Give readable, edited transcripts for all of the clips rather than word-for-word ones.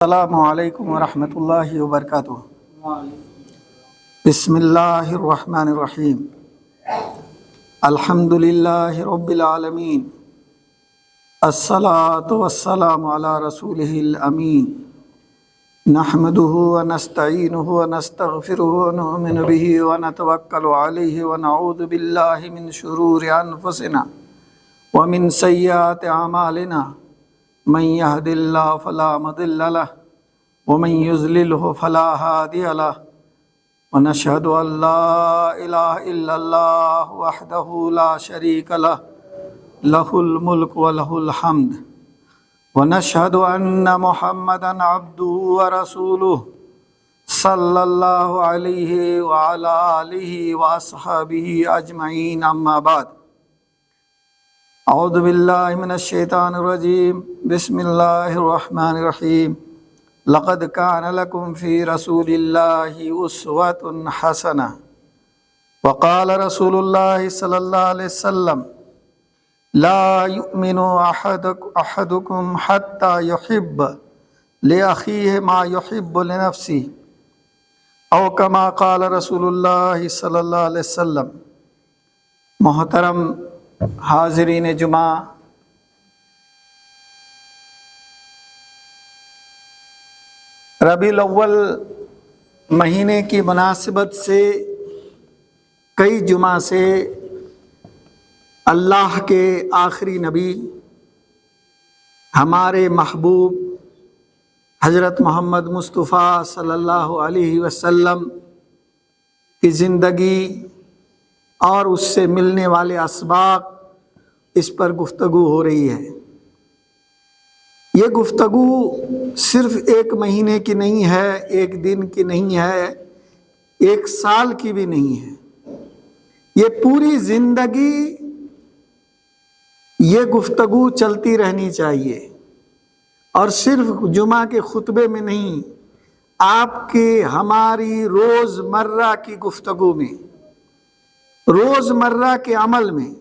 السلام علیکم ورحمۃ اللہ وبرکاتہ۔ بسم اللہ الرحمن الرحیم۔ الحمد للہ رب العالمین، الصلاۃ والسلام علی رسولہ الامین، نحمدہ ونستعینہ ونستغفرہ ونؤمن بہ ونتوکل علیہ ونعوذ باللہ من شرور انفسنا ومن سیئات اعمالنا، من يهد الله فلا مضل له ومن يضلله فلا هادي له، ونشهد أن لا إله إلا الله وحده لا شريك له، له الملك وله الحمد، ونشهد أن محمدا عبده ورسوله صلى الله عليه وعلى آله وأصحابه أجمعين، أما بعد، اعوذ باللہ من الشیطان الرجیم، بسم اللہ الرحمن الرحیم۔ لقد کان لکم فی رسول اللہ اسوۃ حسنہ، وقال رسول اللہ صلی اللہ علیہ وسلم لا یؤمن احدکم حتی یحب لأخیہ ما یحب لنفسہ، او کما قال رسول اللہ صلی اللہ علیہ وسلم۔ محترم حاضرین جمعہ، ربیع الاول مہینے کی مناسبت سے کئی جمعہ سے اللہ کے آخری نبی ہمارے محبوب حضرت محمد مصطفیٰ صلی اللہ علیہ وسلم کی زندگی اور اس سے ملنے والے اسباق، اس پر گفتگو ہو رہی ہے۔ یہ گفتگو صرف ایک مہینے کی نہیں ہے، ایک دن کی نہیں ہے، ایک سال کی بھی نہیں ہے، یہ پوری زندگی یہ گفتگو چلتی رہنی چاہیے، اور صرف جمعہ کے خطبے میں نہیں، آپ کے ہماری روزمرہ کی گفتگو میں، روزمرہ کے عمل میں۔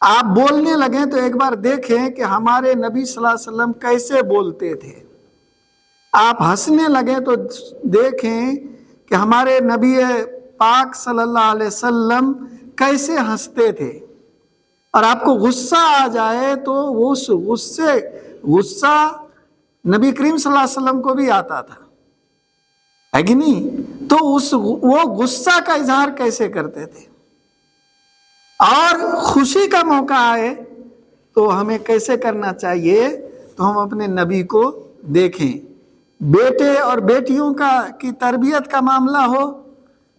آپ بولنے لگیں تو ایک بار دیکھیں کہ ہمارے نبی صلی اللہ علیہ وسلم کیسے بولتے تھے، آپ ہنسنے لگیں تو دیکھیں کہ ہمارے نبی پاک صلی اللہ علیہ وسلم کیسے ہنستے تھے، اور آپ کو غصہ آ جائے تو اس غصہ نبی کریم صلی اللہ علیہ وسلم کو بھی آتا تھا، ہے کہ نہیں؟ تو وہ غصہ کا اظہار کیسے کرتے تھے، اور خوشی کا موقع آئے تو ہمیں کیسے کرنا چاہیے، تو ہم اپنے نبی کو دیکھیں۔ بیٹے اور بیٹیوں کی تربیت کا معاملہ ہو،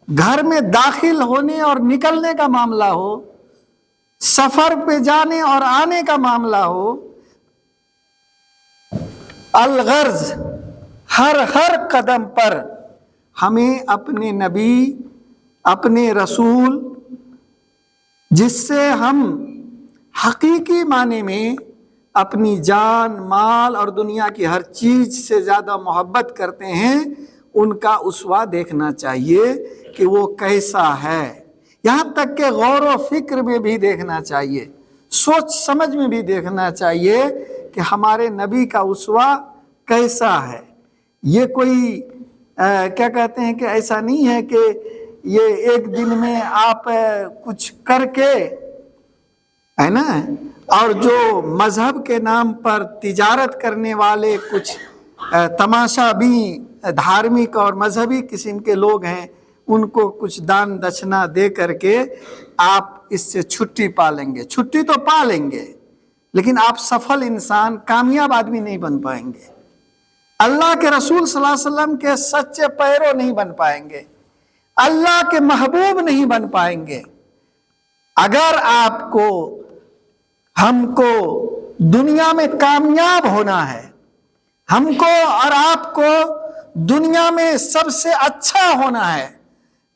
گھر میں داخل ہونے اور نکلنے کا معاملہ ہو، سفر پہ جانے اور آنے کا معاملہ ہو، الغرض ہر قدم پر ہمیں اپنے نبی، اپنے رسول، جس سے ہم حقیقی معنی میں اپنی جان، مال اور دنیا کی ہر چیز سے زیادہ محبت کرتے ہیں، ان کا اسوہ دیکھنا چاہیے کہ وہ کیسا ہے، یہاں تک کہ غور و فکر میں بھی دیکھنا چاہیے، سوچ سمجھ میں بھی دیکھنا چاہیے کہ ہمارے نبی کا اسوہ کیسا ہے۔ یہ کوئی کیا کہتے ہیں کہ ایسا نہیں ہے کہ یہ ایک دن میں آپ کچھ کر کے، ہے نا، اور جو مذہب کے نام پر تجارت کرنے والے کچھ تماشا بھی دھارمک اور مذہبی قسم کے لوگ ہیں، ان کو کچھ دان دچھنا دے کر کے آپ اس سے چھٹی پا لیں گے۔ چھٹی تو پا لیں گے، لیکن آپ سفل انسان، کامیاب آدمی نہیں بن پائیں گے، اللہ کے رسول صلی اللہ علیہ وسلم کے سچے پیرو نہیں بن پائیں گے، اللہ کے محبوب نہیں بن پائیں گے۔ اگر ہم کو دنیا میں کامیاب ہونا ہے، ہم کو اور آپ کو دنیا میں سب سے اچھا ہونا ہے،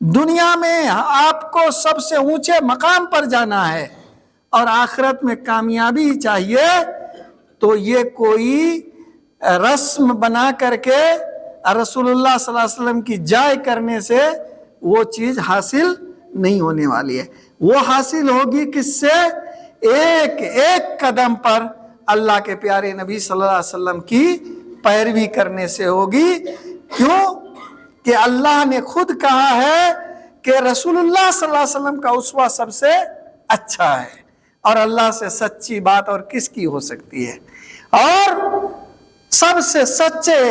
دنیا میں آپ کو سب سے اونچے مقام پر جانا ہے، اور آخرت میں کامیابی چاہیے، تو یہ کوئی رسم بنا کر کے رسول اللہ صلی اللہ علیہ وسلم کی جائے کرنے سے وہ چیز حاصل نہیں ہونے والی ہے۔ وہ حاصل ہوگی کس سے؟ ایک ایک قدم پر اللہ کے پیارے نبی صلی اللہ علیہ وسلم کی پیروی کرنے سے ہوگی۔ کیوں کہ اللہ نے خود کہا ہے کہ رسول اللہ صلی اللہ علیہ وسلم کا اسوہ سب سے اچھا ہے، اور اللہ سے سچی بات اور کس کی ہو سکتی ہے؟ اور سب سے سچے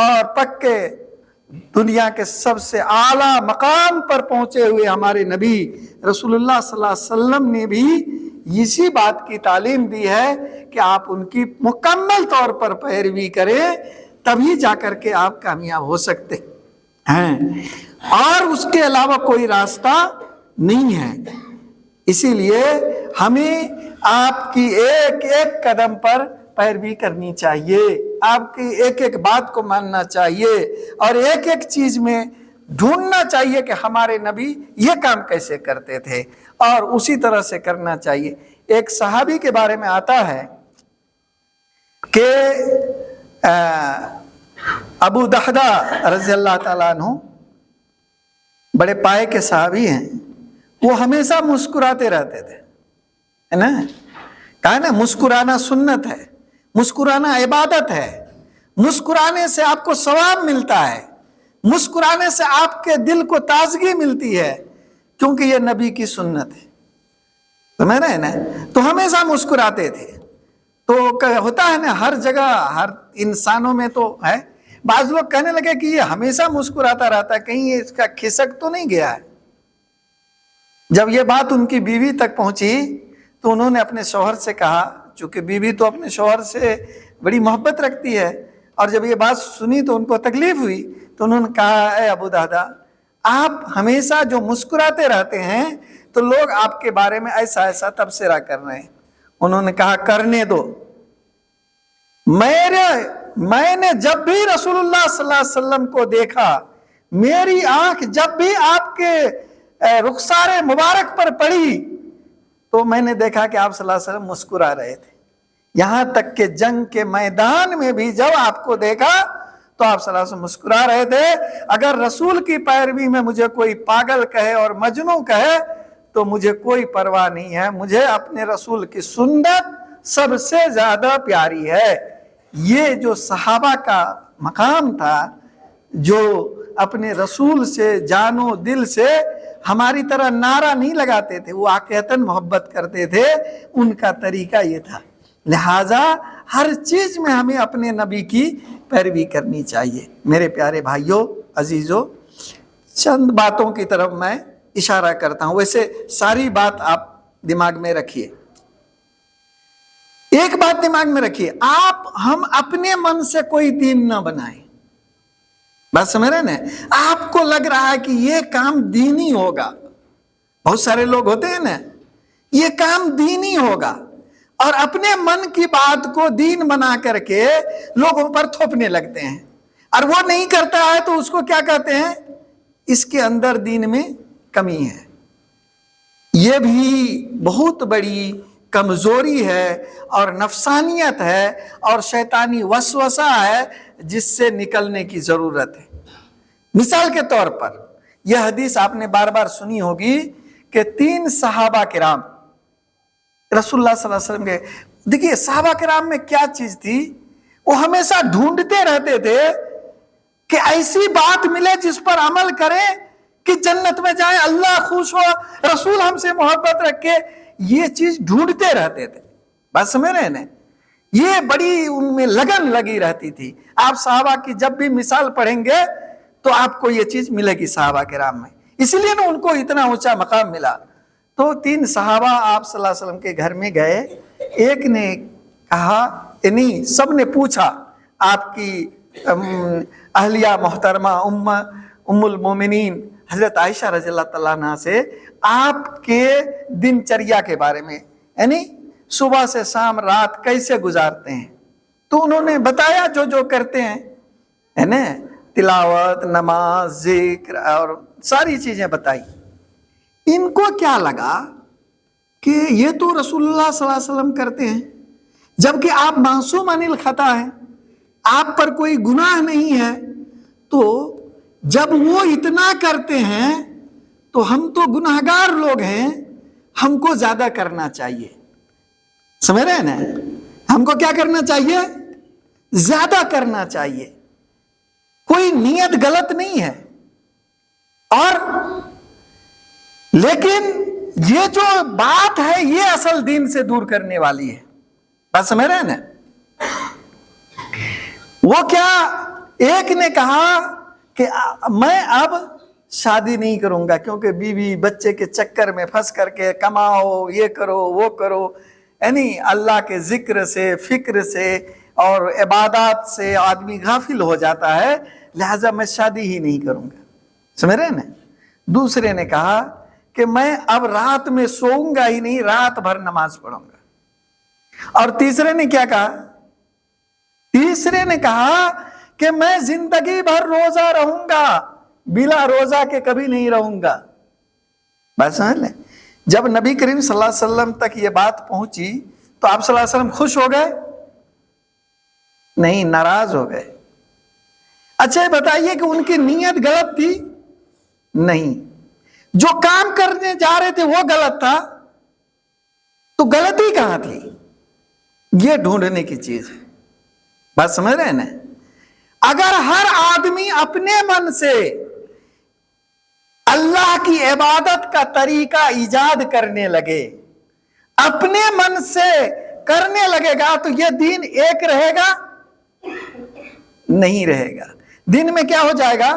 اور پکے، دنیا کے سب سے اعلیٰ مقام پر پہنچے ہوئے ہمارے نبی رسول اللہ صلی اللہ علیہ وسلم نے بھی اسی بات کی تعلیم دی ہے کہ آپ ان کی مکمل طور پر پیروی کریں، تبھی جا کر کے آپ کامیاب ہو سکتے ہیں، اور اس کے علاوہ کوئی راستہ نہیں ہے۔ اسی لیے ہمیں آپ کی ایک ایک قدم پر پیروی کرنی چاہیے، آپ کی ایک ایک بات کو ماننا چاہیے، اور ایک ایک چیز میں ڈھونڈنا چاہیے کہ ہمارے نبی یہ کام کیسے کرتے تھے، اور اسی طرح سے کرنا چاہیے۔ ایک صحابی کے بارے میں آتا ہے کہ ابو دحدہ رضی اللہ تعالیٰ عنہ بڑے پائے کے صحابی ہیں، وہ ہمیشہ مسکراتے رہتے تھے، ہے نا؟ کہا نا مسکرانا سنت ہے، مسکرانا عبادت ہے، مسکرانے سے آپ کو ثواب ملتا ہے، مسکرانے سے آپ کے دل کو تازگی ملتی ہے، کیونکہ یہ نبی کی سنت ہے، سمجھ رہے ہیں نا؟ تو ہمیشہ مسکراتے تھے۔ تو ہوتا ہے نا ہر جگہ، ہر انسانوں میں تو ہے، بعض لوگ کہنے لگے کہ یہ ہمیشہ مسکراتا رہتا ہے، کہیں اس کا کھسک تو نہیں گیا ہے۔ جب یہ بات ان کی بیوی تک پہنچی تو انہوں نے اپنے شوہر سے کہا، چونکہ بیوی تو اپنے شوہر سے بڑی محبت رکھتی ہے، اور جب یہ بات سنی تو ان کو تکلیف ہوئی، تو انہوں نے کہا اے ابو دحدہ، آپ ہمیشہ جو مسکراتے رہتے ہیں تو لوگ آپ کے بارے میں ایسا ایسا تبصرہ کر رہے ہیں۔ انہوں نے کہا کرنے دو، میں نے جب بھی رسول اللہ صلی اللہ علیہ وسلم کو دیکھا، میری آنکھ جب بھی آپ کے رخسار مبارک پر پڑی تو میں نے دیکھا کہ آپ صلی اللہ علیہ وسلم مسکرا رہے تھے، یہاں تک کہ جنگ کے میدان میں بھی جب آپ کو دیکھا تو آپ صلی اللہ علیہ وسلم مسکرا رہے تھے۔ اگر رسول کی پیروی میں مجھے کوئی پاگل کہے اور مجنون کہے تو مجھے کوئی پرواہ نہیں ہے، مجھے اپنے رسول کی سنت سب سے زیادہ پیاری ہے۔ یہ جو صحابہ کا مقام تھا، جو اپنے رسول سے جان و دل سے ہماری طرح نعرہ نہیں لگاتے تھے، وہ واقعتاً محبت کرتے تھے، ان کا طریقہ یہ تھا۔ لہٰذا ہر چیز میں ہمیں اپنے نبی کی پیروی کرنی چاہیے۔ میرے پیارے بھائیوں، عزیزوں، چند باتوں کی طرف میں اشارہ کرتا ہوں، ویسے ساری بات آپ دماغ میں رکھیے۔ ایک بات دماغ میں رکھیے، ہم اپنے من سے کوئی دین نہ بنائیں۔ بات سمجھ رہے ہیں نا؟ آپ کو لگ رہا ہے کہ یہ کام دینی ہوگا، بہت سارے لوگ ہوتے ہیں نا، یہ کام دینی ہوگا، اور اپنے من کی بات کو دین بنا کر کے لوگوں پر تھوپنے لگتے ہیں، اور وہ نہیں کرتا ہے تو اس کو کیا کہتے ہیں؟ اس کے اندر دین میں کمی ہے۔ یہ بھی بہت بڑی کمزوری ہے اور نفسانیت ہے اور شیطانی وسوسہ ہے، جس سے نکلنے کی ضرورت ہے۔ مثال کے طور پر یہ حدیث آپ نے بار بار سنی ہوگی کہ 3 صحابہ کرام رسول اللہ صلی اللہ علیہ وسلم کے، دیکھیے صحابہ کرام میں کیا چیز تھی، وہ ہمیشہ ڈھونڈتے رہتے تھے کہ ایسی بات ملے جس پر عمل کریں کہ جنت میں جائیں، اللہ خوش ہو، رسول ہم سے محبت رکھے، یہ چیز ڈھونڈتے رہتے تھے۔ بات سمجھ رہے ہیں نا؟ یہ بڑی ان میں لگن لگی رہتی تھی۔ آپ صحابہ کی جب بھی مثال پڑھیں گے تو آپ کو یہ چیز ملے گی صحابہ کرام میں، اسی لیے نا ان کو اتنا اونچا مقام ملا۔ تو 3 صحابہ آپ صلی اللہ علیہ وسلم کے گھر میں گئے، ایک نے کہا، نہیں سب نے پوچھا آپ کی اہلیہ محترمہ ام المومنین حضرت عائشہ رضی اللہ تعالیٰ عنہ سے آپ کے دن چریا کے بارے میں، یعنی صبح سے شام رات کیسے گزارتے ہیں، تو انہوں نے بتایا جو جو کرتے ہیں، ہے نا، تلاوت، نماز، ذکر اور ساری چیزیں بتائی۔ ان کو کیا لگا کہ یہ تو رسول اللہ صلی اللہ علیہ وسلم کرتے ہیں، جبکہ آپ معصوم عن الخطا ہیں، آپ پر کوئی گناہ نہیں ہے، تو جب وہ اتنا کرتے ہیں تو ہم تو گناہگار لوگ ہیں، ہم کو زیادہ کرنا چاہیے۔ سمجھ رہے ہیں نا؟ ہم کو کیا کرنا چاہیے؟ زیادہ کرنا چاہیے، کوئی نیت غلط نہیں ہے، اور لیکن یہ جو بات ہے یہ اصل دین سے دور کرنے والی ہے۔ بات سمجھ رہے ہیں نا؟ وہ کیا، ایک نے کہا کہ میں اب شادی نہیں کروں گا کیونکہ بیوی بچے کے چکر میں پھنس کر کے کماؤ، یہ کرو وہ کرو، یعنی اللہ کے ذکر سے، فکر سے اور عبادات سے آدمی غافل ہو جاتا ہے، لہذا میں شادی ہی نہیں کروں گا۔ سمجھ رہے ہیں نا؟ دوسرے نے کہا کہ میں اب رات میں سوؤں گا ہی نہیں، رات بھر نماز پڑھوں گا۔ اور تیسرے نے کیا کہا؟ تیسرے نے کہا کہ میں زندگی بھر روزہ رہوں گا، بلا روزہ کے کبھی نہیں رہوں گا۔ بات سمجھ لیں؟ جب نبی کریم صلی اللہ علیہ وسلم تک یہ بات پہنچی تو آپ صلی اللہ علیہ وسلم خوش ہو گئے؟ نہیں، ناراض ہو گئے۔ اچھا بتائیے کہ ان کی نیت غلط تھی؟ نہیں۔ جو کام کرنے جا رہے تھے وہ غلط تھا، تو غلطی کہاں تھی؟ یہ ڈھونڈنے کی چیز ہے۔ بات سمجھ رہے ہیں نا؟ اگر ہر آدمی اپنے من سے اللہ کی عبادت کا طریقہ ایجاد کرنے لگے، اپنے من سے کرنے لگے گا، تو یہ دین ایک رہے گا؟ نہیں رہے گا۔ دین میں کیا ہو جائے گا؟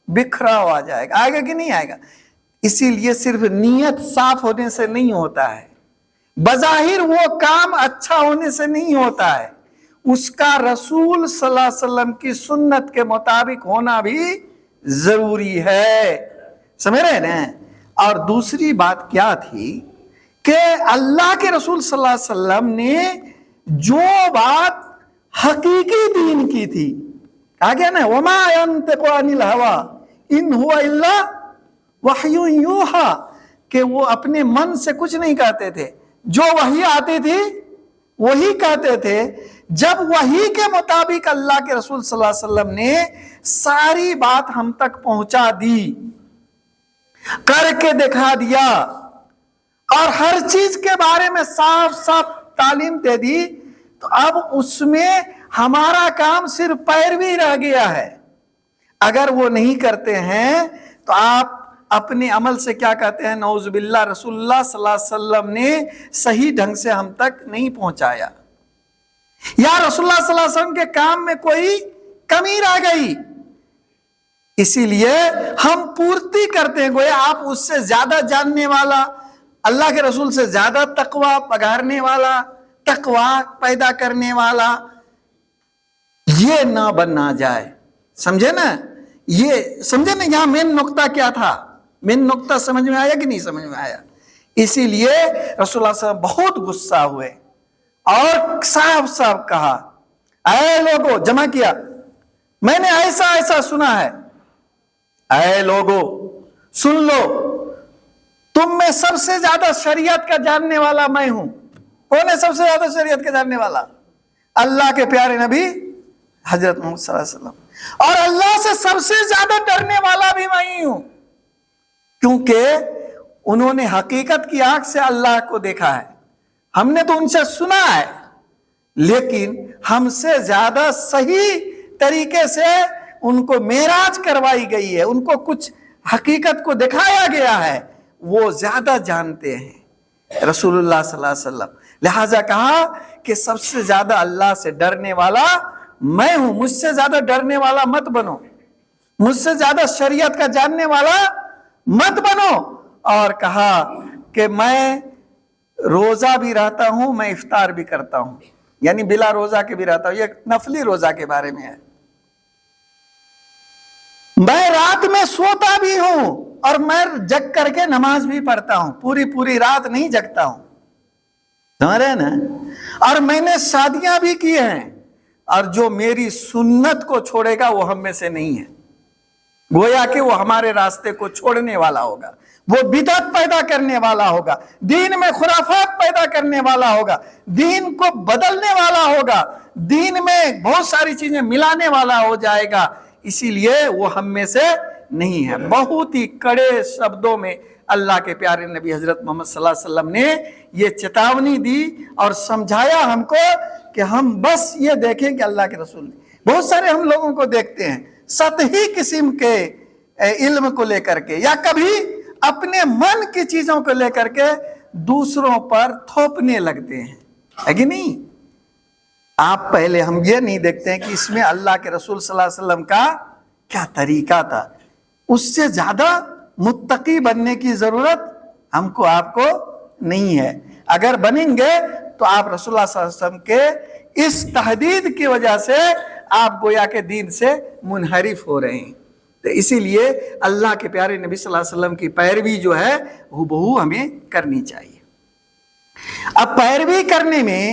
بکھراؤ آ جائے گا۔ آئے گا کہ نہیں آئے گا؟ اسی لیے صرف نیت صاف ہونے سے نہیں ہوتا ہے، بظاہر وہ کام اچھا ہونے سے نہیں ہوتا ہے، اس کا رسول صلی اللہ علیہ وسلم کی سنت کے مطابق ہونا بھی ضروری ہے۔ سمجھ رہے ہیں نا؟ اور دوسری بات کیا تھی کہ اللہ کے رسول صلی اللہ علیہ وسلم نے جو بات حقیقی دین کی تھی، کہا گیا نا وَمَا يَنْتِقُ عَنِ الْهَوَىٰ إِنْ هُوَ إِلَّا وَحْيٌ يُوحَىٰ، کہ وہ اپنے من سے کچھ نہیں کہتے تھے، جو وحی آتی تھی وہی کہتے تھے۔ جب وحی کے مطابق اللہ کے رسول صلی اللہ علیہ وسلم نے ساری بات ہم تک پہنچا دی، کر کے دکھا دیا، اور ہر چیز کے بارے میں صاف صاف تعلیم دے دی، تو اب اس میں ہمارا کام صرف پیروی رہ گیا ہے۔ اگر وہ نہیں کرتے ہیں تو آپ اپنے عمل سے کیا کہتے ہیں؟ نعوذ باللہ، رسول اللہ صلی اللہ علیہ وسلم نے صحیح ڈھنگ سے ہم تک نہیں پہنچایا، یا رسول اللہ صلی اللہ علیہ وسلم کے کام میں کوئی کمی رہ گئی، اسی لیے ہم پورتی کرتے ہیں۔ گویا آپ اس سے زیادہ جاننے والا، اللہ کے رسول سے زیادہ تقوی پگارنے والا، تقوی پیدا کرنے والا، یہ نہ بننا جائے۔ سمجھے نا؟ یہ سمجھے نا یہاں مین نقطہ کیا تھا؟ مین نقطہ سمجھ میں آیا کہ نہیں سمجھ میں آیا؟ اسی لیے رسول اللہ صلی اللہ علیہ وسلم بہت غصہ ہوئے اور صاحب صاحب کہا، اے لوگو، جمع کیا، میں نے ایسا ایسا سنا ہے، اے لوگو سن لو، تم میں سب سے زیادہ شریعت کا جاننے والا میں ہوں۔ کون ہے سب سے زیادہ شریعت کا جاننے والا؟ اللہ کے پیارے نبی حضرت محمد صلی اللہ علیہ وسلم، اور اللہ سے سب سے زیادہ ڈرنے والا بھی میں ہی ہوں، کیونکہ انہوں نے حقیقت کی آنکھ سے اللہ کو دیکھا ہے، ہم نے تو ان سے سنا ہے، لیکن ہم سے زیادہ صحیح طریقے سے ان کو معراج کروائی گئی ہے، ان کو کچھ حقیقت کو دکھایا گیا ہے، وہ زیادہ جانتے ہیں رسول اللہ صلی اللہ علیہ وسلم۔ لہٰذا کہا کہ سب سے زیادہ اللہ سے ڈرنے والا میں ہوں، مجھ سے زیادہ ڈرنے والا مت بنو، مجھ سے زیادہ شریعت کا جاننے والا مت بنو۔ اور کہا کہ میں روزہ بھی رہتا ہوں، میں افطار بھی کرتا ہوں، یعنی بلا روزہ کے بھی رہتا ہوں، یہ نفلی روزہ کے بارے میں ہے۔ میں رات میں سوتا بھی ہوں اور میں جگ کر کے نماز بھی پڑھتا ہوں، پوری رات نہیں جگتا ہوں، سمجھ رہے ہیں نا؟ اور میں نے شادیاں بھی کی ہیں، اور جو میری سنت کو چھوڑے گا وہ ہم میں سے نہیں ہے، گویا کہ وہ ہمارے راستے کو چھوڑنے والا ہوگا، وہ بدعت پیدا کرنے والا ہوگا، دین میں خرافات پیدا کرنے والا ہوگا، دین کو بدلنے والا ہوگا، دین میں بہت ساری چیزیں ملانے والا ہو جائے گا، اسی لیے وہ ہم میں سے نہیں ہے۔ بہت ہی کڑے شبدوں میں اللہ کے پیارے نبی حضرت محمد صلی اللہ علیہ وسلم نے یہ چیتاونی دی اور سمجھایا ہم کو کہ ہم بس یہ دیکھیں کہ اللہ کے رسول نے، بہت سارے ہم لوگوں کو دیکھتے ہیں سطحی قسم کے علم کو لے کر کے، یا کبھی اپنے من کی چیزوں کو لے کر کے دوسروں پر تھوپنے لگتے ہیں، ہے کہ نہیں؟ آپ پہلے ہم یہ نہیں دیکھتے ہیں کہ اس میں اللہ کے رسول صلی اللہ علیہ وسلم کا کیا طریقہ تھا۔ اس سے زیادہ متقی بننے کی ضرورت ہم کو آپ کو نہیں ہے۔ اگر بنیں گے تو آپ رسول اللہ صلی اللہ علیہ وسلم کے اس تحدید کی وجہ سے آپ گویا کے دین سے منحرف ہو رہے ہیں۔ تو اسی لیے اللہ کے پیارے نبی صلی اللہ علیہ وسلم کی پیروی جو ہے ہو ہمیں کرنی چاہیے۔ اب پیروی کرنے میں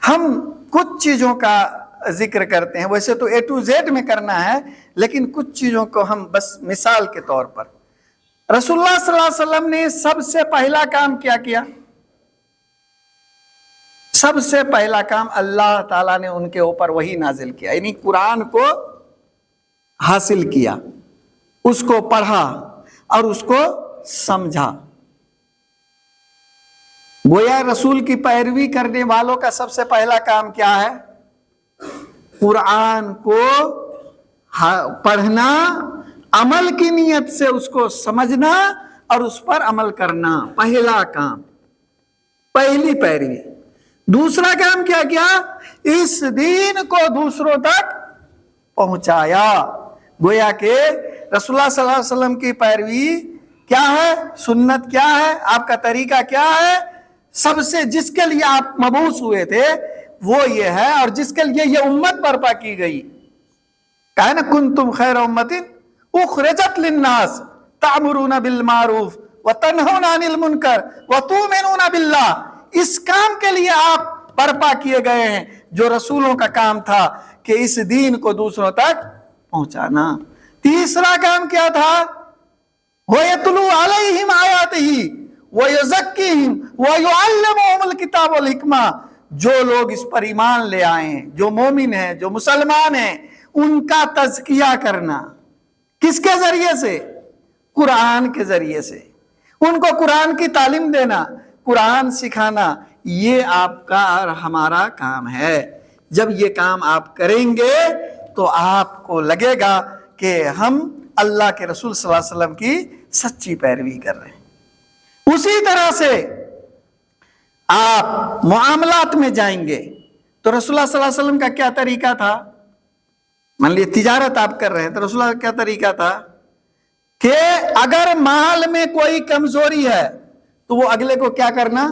ہم کچھ چیزوں کا ذکر کرتے ہیں، ویسے تو A to Z میں کرنا ہے، لیکن کچھ چیزوں کو ہم بس مثال کے طور پر، رسول اللہ صلی اللہ علیہ وسلم نے سب سے پہلا کام کیا کیا؟ سب سے پہلا کام اللہ تعالیٰ نے ان کے اوپر وحی نازل کیا، یعنی قرآن کو حاصل کیا، اس کو پڑھا اور اس کو سمجھا۔ گویا رسول کی پیروی کرنے والوں کا سب سے پہلا کام کیا ہے؟ قرآن کو پڑھنا، عمل کی نیت سے اس کو سمجھنا اور اس پر عمل کرنا، پہلا کام، پہلی پیروی۔ دوسرا کام کیا کیا؟ اس دین کو دوسروں تک پہنچایا۔ گویا کہ رسول اللہ صلی اللہ علیہ وسلم کی پیروی کیا ہے؟ سنت کیا ہے؟ آپ کا طریقہ کیا ہے؟ سب سے جس کے لیے آپ مبعوث ہوئے تھے وہ یہ ہے، اور جس کے لیے یہ امت برپا کی گئی، کہا نا کنتم خیر امت اخرجت للناس تأمرون بالمعروف وتنہون عن المنکر وتؤمنون باللہ، اس کام کے لیے آپ برپا کیے گئے ہیں جو رسولوں کا کام تھا کہ اس دین کو دوسروں تک پہنچانا۔ تیسرا کام کیا تھا؟ وَيَتْلُو عَلَيْهِمْ آيَاتِهِ وَيُزَكِّيهِمْ وَيُعَلِّمُهُمُ الْكِتَابَ وَالْحِكْمَةَ، جو لوگ اس پر ایمان لے آئے ہیں، جو مومن ہیں، جو مسلمان ہیں، ان کا تزکیہ کرنا۔ کس کے ذریعے سے؟ قرآن کے ذریعے سے۔ ان کو قرآن کی تعلیم دینا، قرآن سکھانا، یہ آپ کا اور ہمارا کام ہے۔ جب یہ کام آپ کریں گے تو آپ کو لگے گا کہ ہم اللہ کے رسول صلی اللہ علیہ وسلم کی سچی پیروی کر رہے ہیں۔ اسی طرح سے آپ معاملات میں جائیں گے تو رسول اللہ صلی اللہ علیہ وسلم کا کیا طریقہ تھا؟ مان لیے تجارت آپ کر رہے ہیں تو رسول اللہ کا کیا طریقہ تھا کہ اگر مال میں کوئی کمزوری ہے تو وہ اگلے کو کیا کرنا؟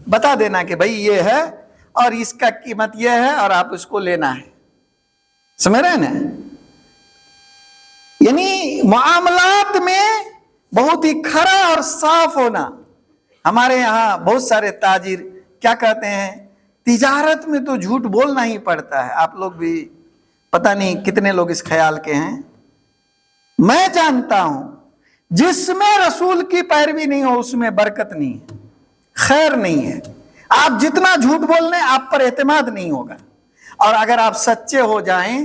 بتا دینا کہ بھائی یہ ہے اور اس کا قیمت یہ ہے اور آپ اس کو لینا ہے۔ سمجھ رہے ہیں نا؟ یعنی معاملات میں بہت ہی کھرا اور صاف ہونا۔ ہمارے یہاں بہت سارے تاجر کیا کہتے ہیں؟ تجارت میں تو جھوٹ بولنا ہی پڑتا ہے۔ آپ لوگ بھی پتہ نہیں کتنے لوگ اس خیال کے ہیں۔ میں جانتا ہوں جس میں رسول کی پیروی نہیں ہو اس میں برکت نہیں ہے، خیر نہیں ہے۔ آپ جتنا جھوٹ بول لیں آپ پر اعتماد نہیں ہوگا، اور اگر آپ سچے ہو جائیں،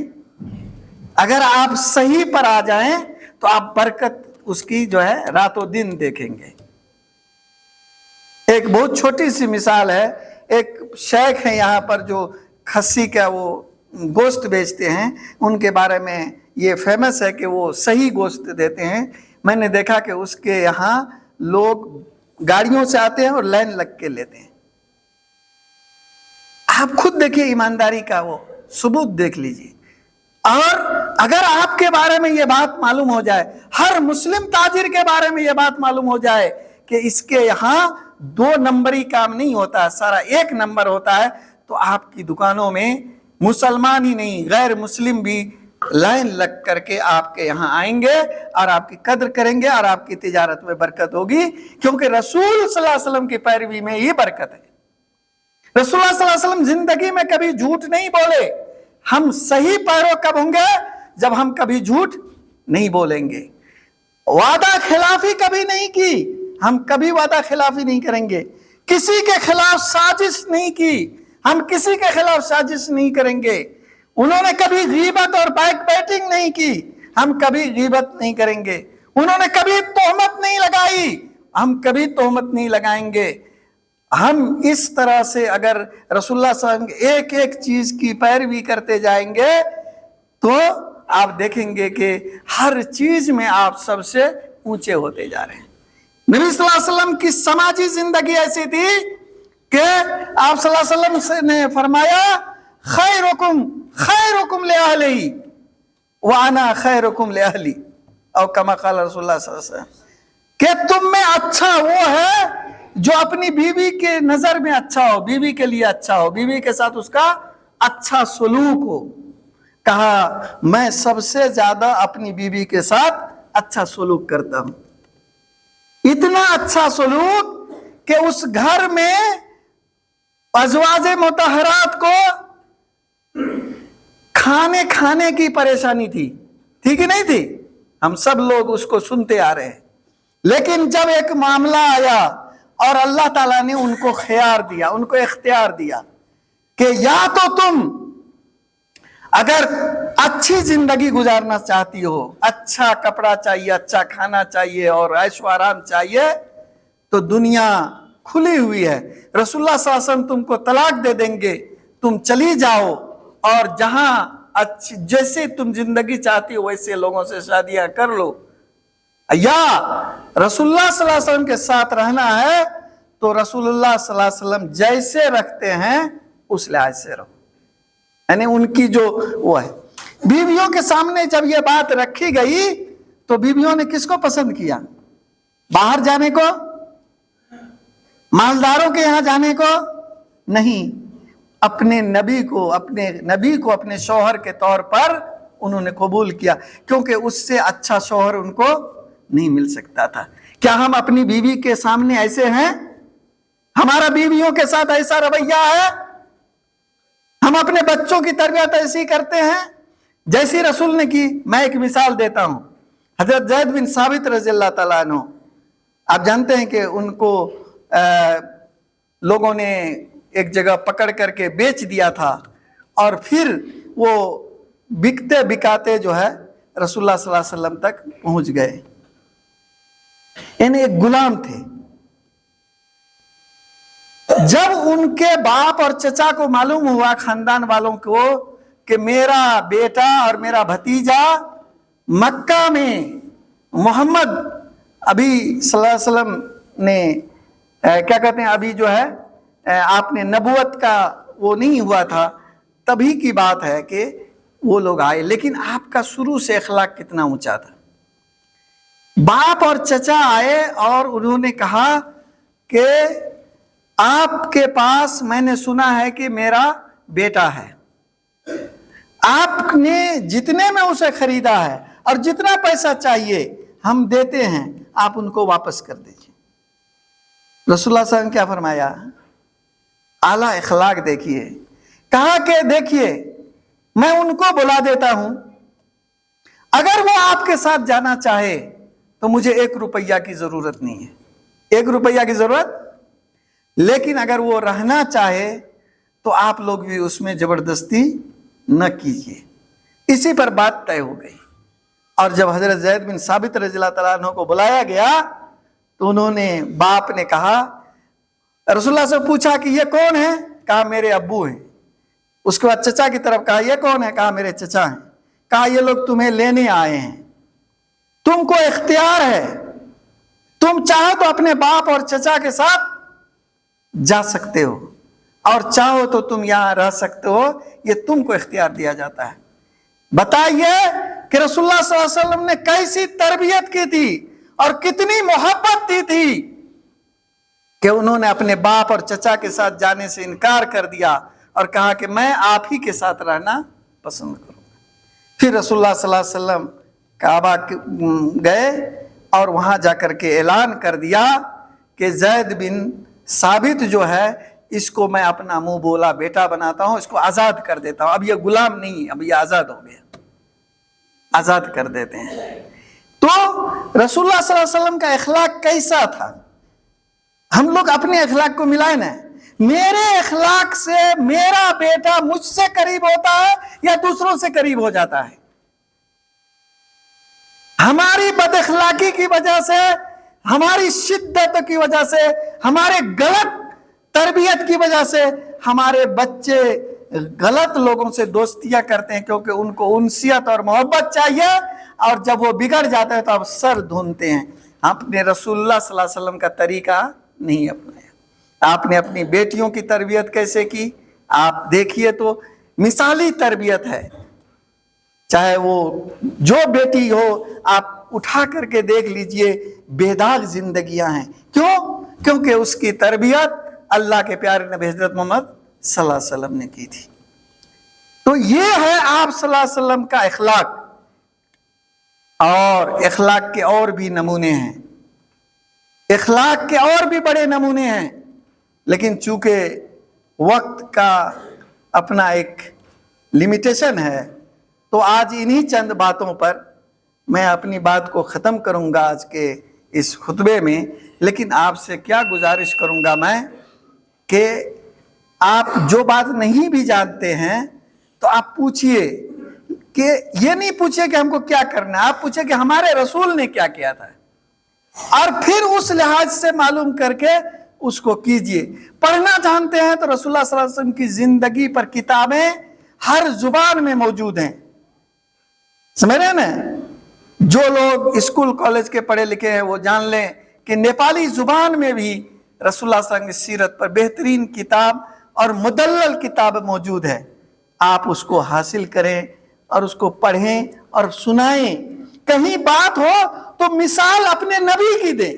اگر آپ صحیح پر آ جائیں تو آپ برکت اس کی جو ہے رات و دن دیکھیں گے۔ ایک بہت چھوٹی سی مثال ہے، ایک شیخ ہیں یہاں پر جو کھسی کا وہ گوشت بیچتے ہیں، ان کے بارے میں یہ فیمس ہے کہ وہ صحیح گوشت دیتے ہیں۔ میں نے دیکھا کہ اس کے یہاں لوگ گاڑیوں سے آتے ہیں اور لائن لگ کے لیتے ہیں۔ آپ خود دیکھیے ایمانداری کا وہ ثبوت دیکھ لیجیے۔ اور اگر آپ کے بارے میں یہ بات معلوم ہو جائے، ہر مسلم تاجر کے بارے میں یہ بات معلوم ہو جائے کہ اس کے یہاں 2 نمبری کام نہیں ہوتا، سارا 1 نمبر ہوتا ہے، تو آپ کی دکانوں میں مسلمان ہی نہیں غیر مسلم بھی لائن لگ کر کے آپ کے یہاں آئیں گے اور آپ کی قدر کریں گے اور آپ کی تجارت میں برکت ہوگی، کیونکہ رسول صلی اللہ علیہ وسلم کی پیروی میں یہ برکت ہے۔ رسول اللہ صلی اللہ علیہ وسلم زندگی میں کبھی جھوٹ نہیں بولے۔ ہم صحیح پیرو کب ہوں گے؟ جب ہم کبھی جھوٹ نہیں بولیں گے۔ وعدہ خلافی کبھی نہیں کی، ہم کبھی وعدہ خلافی نہیں کریں گے۔ کسی کے خلاف سازش نہیں کی، ہم کسی کے خلاف سازش نہیں کریں گے۔ انہوں نے کبھی غیبت اور بیک بیٹنگ نہیں کی، ہم کبھی غیبت نہیں کریں گے۔ انہوں نے کبھی تہمت نہیں لگائی، ہم کبھی تہمت نہیں لگائیں گے. ہم اس طرح سے اگر رسول اللہ صلی اللہ علیہ وسلم کی ایک ایک چیز کی پیروی کرتے جائیں گے تو آپ دیکھیں گے کہ ہر چیز میں آپ سب سے اونچے ہوتے جا رہے ہیں. نبی صلی اللہ علیہ وسلم کی سماجی زندگی ایسی تھی کہ آپ صلی اللہ علیہ وسلم نے فرمایا خیرکم خیرکم لأہلہ وانا خیرکم لأہلی، او کما قال رسول اللہ صلی اللہ علیہ وسلم، کہ تم میں اچھا وہ ہے جو اپنی بیوی کے نظر میں اچھا ہو، بیوی کے لیے اچھا ہو، بیوی کے ساتھ اس کا اچھا سلوک ہو. کہا میں سب سے زیادہ اپنی بیوی کے ساتھ اچھا سلوک کرتا ہوں. اتنا اچھا سلوک کہ اس گھر میں ازواج مطہرات کو کھانے کی پریشانی تھی کہ نہیں تھی؟ ہم سب لوگ اس کو سنتے آ رہے ہیں. لیکن جب ایک معاملہ آیا اور اللہ تعالیٰ نے ان کو خیار دیا، ان کو اختیار دیا کہ یا تو تم اگر اچھی زندگی گزارنا چاہتی ہو، اچھا کپڑا چاہیے، اچھا کھانا چاہیے اور عیش و آرام چاہیے، تو دنیا کھلی ہوئی ہے، رسول اللہ صلی اللہ علیہ وسلم تم کو طلاق دے دیں گے، تم چلی جاؤ اور جہاں جیسے تم زندگی چاہتی ہو ویسے لوگوں سے شادیاں کر لو. یا رسول اللہ صلی اللہ علیہ وسلم کے ساتھ رہنا ہے تو رسول اللہ صلی اللہ علیہ وسلم جیسے رکھتے ہیں اس لحاظ سے رہو. یعنی ان کی جو وہ ہے. بیویوں کے سامنے جب یہ بات رکھی گئی تو بیویوں نے کس کو پسند کیا؟ باہر جانے کو، مالداروں کے یہاں جانے کو نہیں، اپنے نبی کو اپنے شوہر کے طور پر انہوں نے قبول کیا، کیونکہ اس سے اچھا شوہر ان کو نہیں مل سکتا تھا. کیا ہم اپنی بیوی کے سامنے ایسے ہیں؟ ہمارا بیویوں کے ساتھ ایسا رویہ ہے؟ ہم اپنے بچوں کی تربیت ایسی کرتے ہیں جیسی رسول نے کی؟ میں ایک مثال دیتا ہوں. حضرت زید بن ثابت رضی اللہ تعالیٰ عنہ، آپ جانتے ہیں کہ ان کو لوگوں نے ایک جگہ پکڑ کر کے بیچ دیا تھا اور پھر وہ بکتے بکاتے جو ہے رسول اللہ صلی اللہ علیہ وسلم تک پہنچ گئے. یعنی ایک غلام تھے. جب ان کے باپ اور چچا کو معلوم ہوا، خاندان والوں کو، کہ میرا بیٹا اور میرا بھتیجا مکہ میں محمد ابھی صلی اللہ علیہ وسلم نے کیا کہتے ہیں، ابھی جو ہے آپ نے نبوت کا وہ نہیں ہوا تھا، تبھی کی بات ہے کہ وہ لوگ آئے. لیکن آپ کا شروع سے اخلاق کتنا اونچا تھا. باپ اور چچا آئے اور انہوں نے کہا کہ آپ کے پاس میں نے سنا ہے کہ میرا بیٹا ہے، آپ نے جتنے میں اسے خریدا ہے اور جتنا پیسہ چاہیے ہم دیتے ہیں، آپ ان کو واپس کر دیجیے. رسول اللہ صلی اللہ علیہ وسلم کیا فرمایا؟ اعلیٰ اخلاق دیکھیے. کہا کہ دیکھیے میں ان کو بلا دیتا ہوں، اگر وہ آپ کے ساتھ جانا چاہے تو مجھے 1 روپیہ کی ضرورت نہیں ہے، 1 روپیہ کی ضرورت، لیکن اگر وہ رہنا چاہے تو آپ لوگ بھی اس میں زبردستی نہ کیجیے. اسی پر بات طے ہو گئی. اور جب حضرت زید بن ثابت رضی اللہ تعالیٰ عنہ کو بلایا گیا تو انہوں نے، باپ نے کہا، رسول اللہ سے پوچھا کہ یہ کون ہے؟ کہا میرے ابو ہیں. اس کے بعد چچا کی طرف کہا یہ کون ہے؟ کہا میرے چچا ہیں. کہا یہ لوگ تمہیں لینے آئے ہیں، تم کو اختیار ہے، تم چاہو تو اپنے باپ اور چچا کے ساتھ جا سکتے ہو اور چاہو تو تم یہاں رہ سکتے ہو، یہ تم کو اختیار دیا جاتا ہے. بتائیے کہ رسول اللہ صلی اللہ علیہ وسلم نے کیسی تربیت کی تھی اور کتنی محبت دی تھی کہ انہوں نے اپنے باپ اور چچا کے ساتھ جانے سے انکار کر دیا اور کہا کہ میں آپ ہی کے ساتھ رہنا پسند کروں گا. پھر رسول اللہ صلی اللہ علیہ وسلم کعبہ گئے اور وہاں جا کر کے اعلان کر دیا کہ زید بن ثابت جو ہے اس کو میں اپنا منہ بولا بیٹا بناتا ہوں، اس کو آزاد کر دیتا ہوں. اب یہ غلام نہیں، اب یہ آزاد ہو گیا، آزاد کر دیتے ہیں. تو رسول اللہ صلی اللہ علیہ وسلم کا اخلاق کیسا تھا؟ ہم لوگ اپنے اخلاق کو ملائیں نا. میرے اخلاق سے میرا بیٹا مجھ سے قریب ہوتا ہے یا دوسروں سے قریب ہو جاتا ہے؟ ہماری بد اخلاقی کی وجہ سے ہماری شدت کی وجہ سے، ہمارے غلط تربیت کی وجہ سے ہمارے بچے غلط لوگوں سے دوستیاں کرتے ہیں، کیونکہ ان کو انسیت اور محبت چاہیے، اور جب وہ بگڑ جاتے ہیں تو اب سر ڈھونڈتے ہیں۔ آپ نے رسول اللہ صلی اللہ علیہ وسلم کا طریقہ نہیں اپنایا۔ آپ نے اپنی بیٹیوں کی تربیت کیسے کی؟ آپ دیکھیے تو مثالی تربیت ہے، چاہے وہ جو بیٹی ہو، آپ اٹھا کر کے دیکھ لیجئے، بے داغ زندگیاں ہیں۔ کیوں؟ کیونکہ اس کی تربیت اللہ کے پیارے نبی حضرت محمد صلی اللہ علیہ وسلم نے کی تھی۔ تو یہ ہے آپ صلی اللہ علیہ وسلم کا اخلاق، اور اخلاق کے اور بھی نمونے ہیں، اخلاق کے اور بھی بڑے نمونے ہیں، لیکن چونکہ وقت کا اپنا ایک لمیٹیشن ہے، تو آج انہی چند باتوں پر میں اپنی بات کو ختم کروں گا آج کے اس خطبے میں۔ لیکن آپ سے کیا گزارش کروں گا میں کہ آپ جو بات نہیں بھی جانتے ہیں تو آپ پوچھئے، کہ یہ نہیں پوچھئے کہ ہم کو کیا کرنا ہے، آپ پوچھئے کہ ہمارے رسول نے کیا کیا تھا، اور پھر اس لحاظ سے معلوم کر کے اس کو کیجئے۔ پڑھنا جانتے ہیں تو رسول اللہ صلی اللہ علیہ وسلم کی زندگی پر کتابیں ہر زبان میں موجود ہیں، سمجھ رہے ہیں نا؟ جو لوگ اسکول کالج کے پڑھے لکھے ہیں وہ جان لیں کہ نیپالی زبان میں بھی رسول اللہ صلی اللہ علیہ وسلم کی سیرت پر بہترین کتاب اور مدلل کتاب موجود ہے۔ آپ اس کو حاصل کریں اور اس کو پڑھیں اور سنائیں۔ کہیں بات ہو تو مثال اپنے نبی کی دیں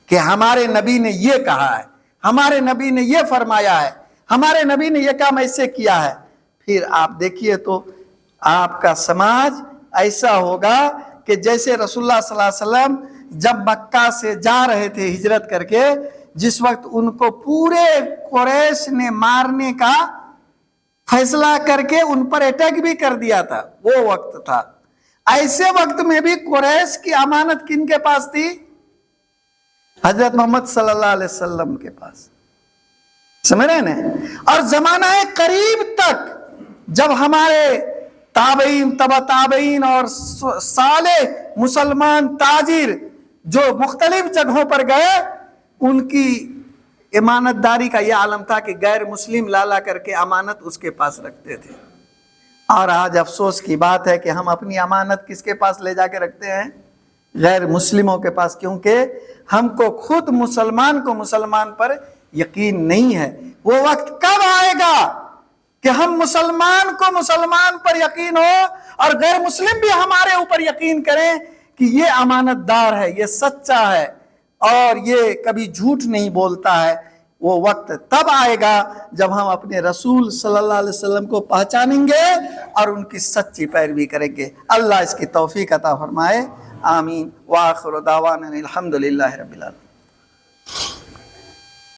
کہ ہمارے نبی نے یہ کہا ہے، ہمارے نبی نے یہ فرمایا ہے، ہمارے نبی نے یہ کام ایسے کیا ہے۔ پھر آپ دیکھیے تو آپ کا سماج ایسا ہوگا کہ جیسے رسول اللہ صلی اللہ علیہ وسلم جب مکہ سے جا رہے تھے ہجرت کر کے، جس وقت ان کو پورے قریش نے مارنے کا فیصلہ کر کے ان پر اٹیک بھی کر دیا تھا، وہ وقت تھا۔ ایسے وقت میں بھی قریش کی امانت کن کے پاس تھی؟ حضرت محمد صلی اللہ علیہ وسلم کے پاس، سمجھ رہے ہیں؟ اور زمانہ قریب تک جب ہمارے تابعین، تبع تابعین اور صالح مسلمان تاجر جو مختلف جگہوں پر گئے، ان کی امانت داری کا یہ عالم تھا کہ غیر مسلم لالا کر کے امانت اس کے پاس رکھتے تھے۔ اور آج افسوس کی بات ہے کہ ہم اپنی امانت کس کے پاس لے جا کے رکھتے ہیں؟ غیر مسلموں کے پاس، کیونکہ ہم کو خود مسلمان کو مسلمان پر یقین نہیں ہے۔ وہ وقت کب آئے گا کہ ہم مسلمان کو مسلمان پر یقین ہو اور غیر مسلم بھی ہمارے اوپر یقین کریں کہ یہ امانت دار ہے، یہ سچا ہے اور یہ کبھی جھوٹ نہیں بولتا ہے۔ وہ وقت تب آئے گا جب ہم اپنے رسول صلی اللہ علیہ وسلم کو پہچانیں گے اور ان کی سچی پیروی کریں گے۔ اللہ اس کی توفیق عطا فرمائے، آمین۔ وآخر دعوانا الحمدللہ رب العالمین۔